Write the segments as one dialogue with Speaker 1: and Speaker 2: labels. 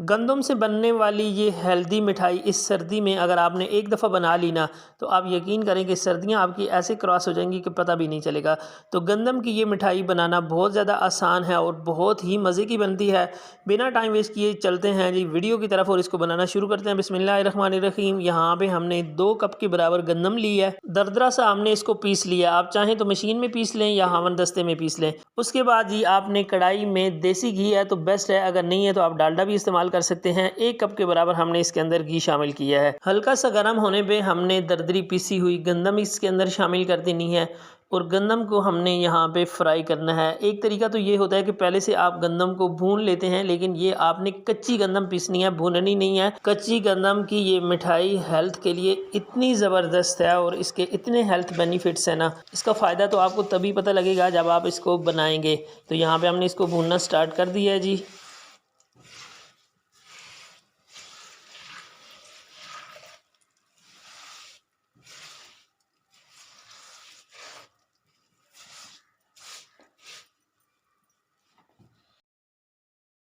Speaker 1: गंदम से बनने वाली ये हेल्दी मिठाई इस सर्दी में अगर आपने एक दफ़ा बना ली ना, तो आप यकीन करें कि सर्दियां आपकी ऐसे क्रॉस हो जाएंगी कि पता भी नहीं चलेगा। तो गंदम की ये मिठाई बनाना बहुत ज़्यादा आसान है और बहुत ही मज़े की बनती है। बिना टाइम वेस्ट किए चलते हैं जी वीडियो की तरफ और इसको बनाना शुरू करते हैं। बिस्मिल्लाहिर्रहमानिर्रहीम। यहाँ पे हमने 2 कप के बराबर गंदम ली है। दरदरा सा हमने इसको पीस लिया। आप चाहें तो मशीन में पीस लें या हावन दस्ते में पीस लें। उसके बाद जी आपने कढ़ाई में देसी घी है तो बेस्ट है, अगर नहीं है तो आप डालडा भी इस्तेमाल कर सकते हैं। 1 कप के बराबर हमने इसके अंदर घी शामिल किया है। हल्का सा गर्म होने पे हमने दरदरी पीसी हुई गंदम इसके अंदर शामिल कर देनी है और गंदम को हमने यहाँ पे फ्राई करना है। एक तरीका तो ये होता है कि पहले से आप गंदम को भून लेते हैं, लेकिन ये आपने कच्ची गंदम पीसनी है, भूननी नहीं है। कच्ची गंदम की ये मिठाई हेल्थ के लिए इतनी ज़बरदस्त है और इसके इतने हेल्थ बेनिफिट्स हैं ना, इसका फ़ायदा तो आपको तभी पता लगेगा जब आप इसको बनाएंगे। तो यहाँ पे हमने इसको भूनना स्टार्ट कर दिया है जी।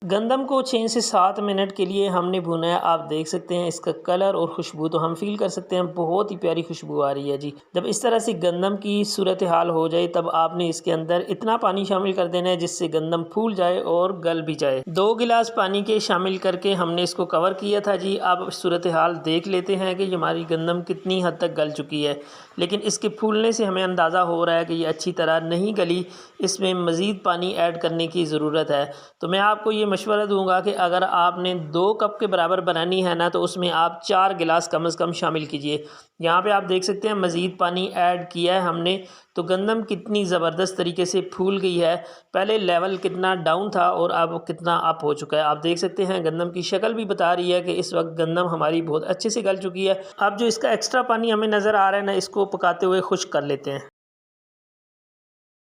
Speaker 1: गंदम को 6 से 7 मिनट के लिए हमने भुना है। आप देख सकते हैं इसका कलर और खुशबू तो हम फील कर सकते हैं, बहुत ही प्यारी खुशबू आ रही है जी। जब इस तरह से गंदम की सूरत हाल हो जाए तब आपने इसके अंदर इतना पानी शामिल कर देना है जिससे गंदम फूल जाए और गल भी जाए। 2 गिलास पानी के शामिल करके हमने इसको कवर किया था जी। अब सूरत हाल देख लेते हैं कि हमारी गंदम कितनी हद तक गल चुकी है, लेकिन इसके फूलने से हमें अंदाज़ा हो रहा है कि ये अच्छी तरह नहीं गली, इसमें मज़ीद पानी ऐड करने की ज़रूरत है। तो मैं आपको ये मशवरा दूंगा कि अगर आपने 2 कप के बराबर बनानी है ना, तो उसमें आप 4 गिलास कम से कम शामिल कीजिए। यहाँ पे आप देख सकते हैं मज़ीद पानी ऐड किया है हमने, तो गंदम कितनी ज़बरदस्त तरीके से फूल गई है। पहले लेवल कितना डाउन था और अब कितना अप हो चुका है। आप देख सकते हैं गंदम की शक्ल भी बता रही है कि इस वक्त गंदम हमारी बहुत अच्छे से गल चुकी है। अब जो इसका एक्स्ट्रा पानी हमें नज़र आ रहा है ना, इसको पकाते हुए खुश्क कर लेते हैं।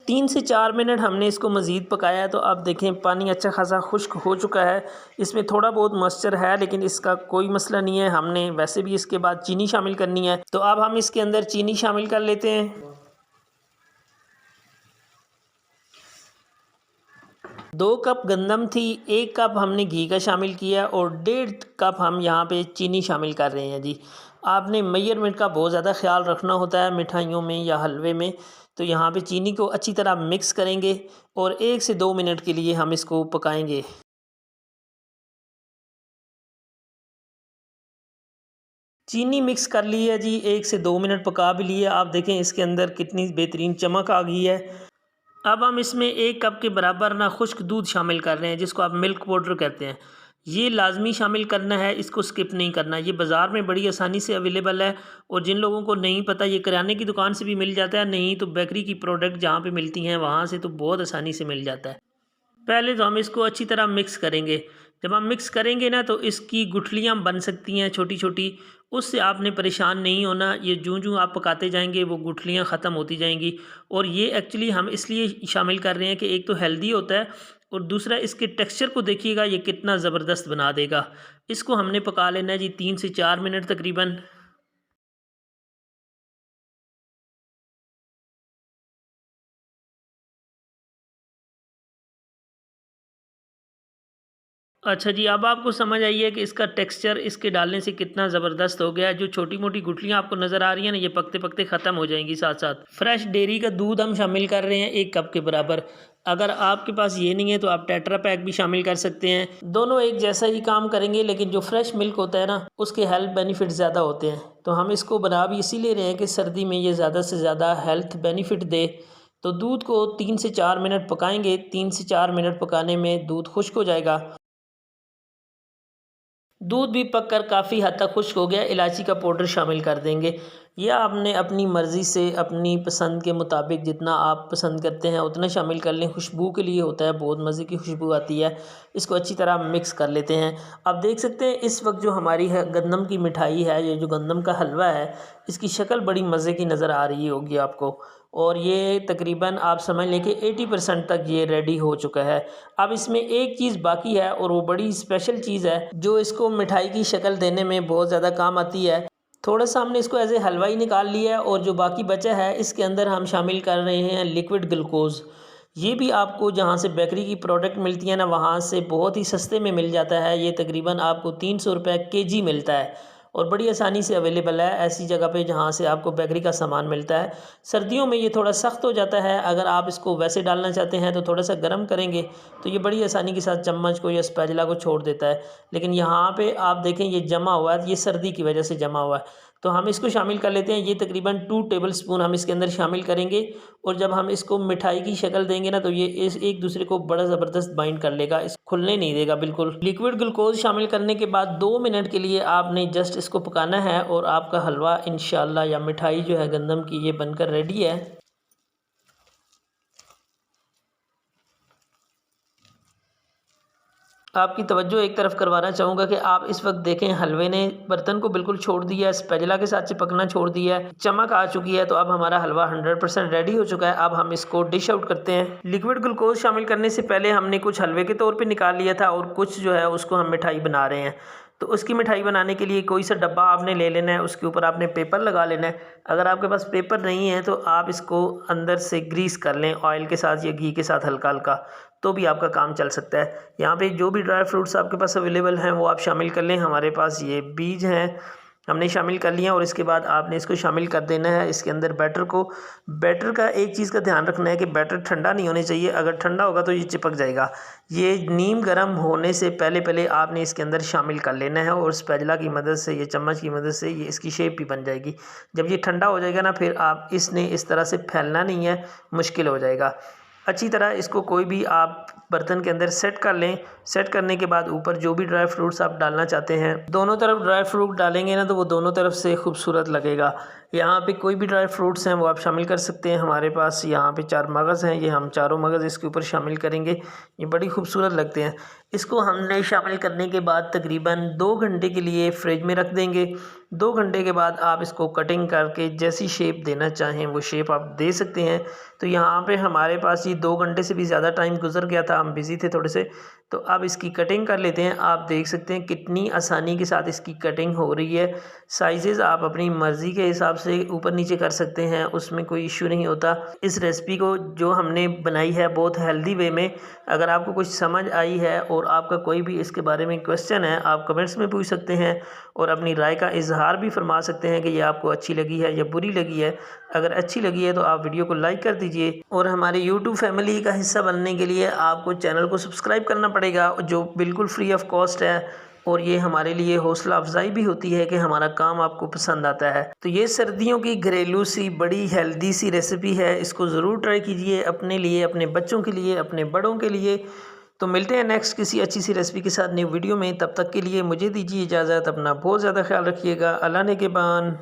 Speaker 1: 3 से 4 मिनट हमने इसको मज़ीद पकाया है। तो अब देखें पानी अच्छा खासा खुश्क हो चुका है। इसमें थोड़ा बहुत मॉइस्चर है लेकिन इसका कोई मसला नहीं है। हमने वैसे भी इसके बाद चीनी शामिल करनी है, तो अब हम इसके अंदर चीनी शामिल कर लेते हैं। 2 कप गंदम थी, 1 कप हमने घी का शामिल किया और 1.5 कप हम यहाँ पे चीनी शामिल कर रहे हैं जी। आपने मेजरमेंट का बहुत ज़्यादा ख्याल रखना होता है मिठाइयों में या हलवे में। तो यहाँ पे चीनी को अच्छी तरह मिक्स करेंगे और 1 से 2 मिनट के लिए हम इसको पकाएंगे। चीनी मिक्स कर ली है जी, 1 से 2 मिनट पका भी लिए। आप देखें इसके अंदर कितनी बेहतरीन चमक आ गई है। अब हम इसमें 1 कप के बराबर ना खुश्क दूध शामिल कर रहे हैं, जिसको आप मिल्क पाउडर कहते हैं। ये लाजमी शामिल करना है, इसको स्किप नहीं करना। ये बाज़ार में बड़ी आसानी से अवेलेबल है और जिन लोगों को नहीं पता, ये किराने की दुकान से भी मिल जाता है, नहीं तो बेकरी की प्रोडक्ट जहाँ पे मिलती हैं वहाँ से तो बहुत आसानी से मिल जाता है। पहले तो हम इसको अच्छी तरह मिक्स करेंगे। जब हम मिक्स करेंगे ना, तो इसकी गुठलियाँ बन सकती हैं छोटी छोटी, उससे आपने परेशान नहीं होना। ये जूं जूं आप पकाते जाएंगे वो गुठलियाँ ख़त्म होती जाएंगी। और ये एक्चुअली हम इसलिए शामिल कर रहे हैं कि एक तो हेल्दी होता है और दूसरा इसके टेक्सचर को देखिएगा ये कितना ज़बरदस्त बना देगा। इसको हमने पका लेना है जी 3 से 4 मिनट तकरीबन। अच्छा जी, अब आपको समझ आई है कि इसका टेक्सचर इसके डालने से कितना ज़बरदस्त हो गया है। जो छोटी मोटी गुठलियाँ आपको नज़र आ रही हैं ना, ये पकते पकते ख़त्म हो जाएंगी। साथ साथ फ्रेश डेयरी का दूध हम शामिल कर रहे हैं 1 कप के बराबर। अगर आपके पास ये नहीं है तो आप टेट्रा पैक भी शामिल कर सकते हैं। दोनों एक जैसा ही काम करेंगे, लेकिन जो फ्रेश मिल्क होता है ना, उसके हेल्थ बेनिफिट ज़्यादा होते हैं। तो हम इसको बना भी इसीलिए रहे हैं कि सर्दी में ये ज़्यादा से ज़्यादा हेल्थ बेनिफिट दे। तो दूध को 3 से 4 मिनट पकाएंगे। 3 से 4 मिनट पकाने में दूध खुश्क हो जाएगा। दूध भी पककर काफ़ी हद तक खुश्क हो गया। इलायची का पाउडर शामिल कर देंगे। यह आपने अपनी मर्ज़ी से अपनी पसंद के मुताबिक जितना आप पसंद करते हैं उतना शामिल कर लें। खुशबू के लिए होता है, बहुत मज़े की खुशबू आती है। इसको अच्छी तरह मिक्स कर लेते हैं। आप देख सकते हैं इस वक्त जो हमारी है गंदम की मिठाई है, ये जो गंदम का हलवा है, इसकी शक्ल बड़ी मज़े की नज़र आ रही होगी आपको। और ये तकरीबन आप समझ लें कि 80% तक ये रेडी हो चुका है। अब इसमें एक चीज़ बाकी है और वो बड़ी स्पेशल चीज़ है जो इसको मिठाई की शक्ल देने में बहुत ज़्यादा काम आती है। थोड़ा सा हमने इसको एज ए हलवा ही निकाल लिया है और जो बाकी बचा है इसके अंदर हम शामिल कर रहे हैं लिक्विड ग्लूकोज़। ये भी आपको जहाँ से बेकरी की प्रोडक्ट मिलती है ना, वहाँ से बहुत ही सस्ते में मिल जाता है। ये तकरीबन आपको 300 रुपये केजी मिलता है और बड़ी आसानी से अवेलेबल है ऐसी जगह पे जहाँ से आपको बेकरी का सामान मिलता है। सर्दियों में ये थोड़ा सख्त हो जाता है, अगर आप इसको वैसे डालना चाहते हैं तो थोड़ा सा गर्म करेंगे तो ये बड़ी आसानी के साथ चम्मच को या स्पैचुला को छोड़ देता है। लेकिन यहाँ पे आप देखें ये जमा हुआ है, ये सर्दी की वजह से जमा हुआ है। तो हम इसको शामिल कर लेते हैं। ये तकरीबन 2 टेबल स्पून हम इसके अंदर शामिल करेंगे और जब हम इसको मिठाई की शक्ल देंगे ना, तो ये इस एक दूसरे को बड़ा ज़बरदस्त बाइंड कर लेगा, इस खुलने नहीं देगा बिल्कुल। लिक्विड ग्लूकोज शामिल करने के बाद 2 मिनट के लिए आपने जस्ट इसको पकाना है और आपका हलवा इंशाल्लाह या मिठाई जो है गंदम की, ये बनकर रेडी है। आपकी तवज्जो एक तरफ करवाना चाहूँगा कि आप इस वक्त देखें हलवे ने बर्तन को बिल्कुल छोड़ दिया है, स्पैचुला के साथ चिपकना छोड़ दिया है, चमक आ चुकी है। तो अब हमारा हलवा 100% रेडी हो चुका है। अब हम इसको डिश आउट करते हैं। लिक्विड ग्लूकोज शामिल करने से पहले हमने कुछ हलवे के तौर पे निकाल लिया था और कुछ जो है उसको हम मिठाई बना रहे हैं। तो उसकी मिठाई बनाने के लिए कोई सा डब्बा आपने ले लेना है, उसके ऊपर आपने पेपर लगा लेना है। अगर आपके पास पेपर नहीं है तो आप इसको अंदर से ग्रीस कर लें ऑयल के साथ या घी के साथ हल्का हल्का, तो भी आपका काम चल सकता है। यहाँ पे जो भी ड्राई फ्रूट्स आपके पास अवेलेबल हैं वो आप शामिल कर लें। हमारे पास ये बीज हैं, हमने शामिल कर लिया और इसके बाद आपने इसको शामिल कर देना है इसके अंदर बैटर को। बैटर का एक चीज़ का ध्यान रखना है कि बैटर ठंडा नहीं होना चाहिए, अगर ठंडा होगा तो ये चिपक जाएगा। ये नीम गर्म होने से पहले पहले आपने इसके अंदर शामिल कर लेना है और स्पैचुला की मदद से, ये चम्मच की मदद से ये इसकी शेप भी बन जाएगी। जब ये ठंडा हो जाएगा ना, फिर आप इसने इस तरह से फैलना नहीं है, मुश्किल हो जाएगा। अच्छी तरह इसको कोई भी आप बर्तन के अंदर सेट कर लें। सेट करने के बाद ऊपर जो भी ड्राई फ्रूट्स आप डालना चाहते हैं, दोनों तरफ ड्राई फ्रूट डालेंगे ना तो वो दोनों तरफ से खूबसूरत लगेगा। यहाँ पे कोई भी ड्राई फ्रूट्स हैं वो आप शामिल कर सकते हैं। हमारे पास यहाँ पे 4 मगज़ हैं, ये हम चारों मगज़ इसके ऊपर शामिल करेंगे, ये बड़ी खूबसूरत लगते हैं। इसको हमने शामिल करने के बाद तकरीबन 2 घंटे के लिए फ्रिज में रख देंगे। 2 घंटे के बाद आप इसको कटिंग करके जैसी शेप देना चाहें वो शेप आप दे सकते हैं। तो यहाँ पे हमारे पास ये 2 घंटे से भी ज़्यादा टाइम गुजर गया था, हम बिज़ी थे थोड़े से। तो अब इसकी कटिंग कर लेते हैं। आप देख सकते हैं कितनी आसानी के साथ इसकी कटिंग हो रही है। साइज़ेज़ आप अपनी मर्ज़ी के हिसाब से ऊपर नीचे कर सकते हैं, उसमें कोई इशू नहीं होता। इस रेसिपी को जो हमने बनाई है बहुत हेल्दी वे में, अगर आपको कुछ समझ आई है और आपका कोई भी इसके बारे में क्वेश्चन है, आप कमेंट्स में पूछ सकते हैं और अपनी राय का इजहार भी फरमा सकते हैं कि ये आपको अच्छी लगी है या बुरी लगी है। अगर अच्छी लगी है तो आप वीडियो को लाइक कर दीजिए और हमारे यूट्यूब फैमिली का हिस्सा बनने के लिए आपको चैनल को सब्सक्राइब करना पड़ेगा, जो बिल्कुल फ्री ऑफ कॉस्ट है। और ये हमारे लिए हौसला अफजाई भी होती है कि हमारा काम आपको पसंद आता है। तो ये सर्दियों की घरेलू सी बड़ी हेल्दी सी रेसिपी है, इसको ज़रूर ट्राई कीजिए अपने लिए, अपने बच्चों के लिए, अपने बड़ों के लिए। तो मिलते हैं नेक्स्ट किसी अच्छी सी रेसिपी के साथ न्यू वीडियो में। तब तक के लिए मुझे दीजिए इजाज़त। अपना बहुत ज़्यादा ख्याल रखिएगा। अल्लाह ने के बान।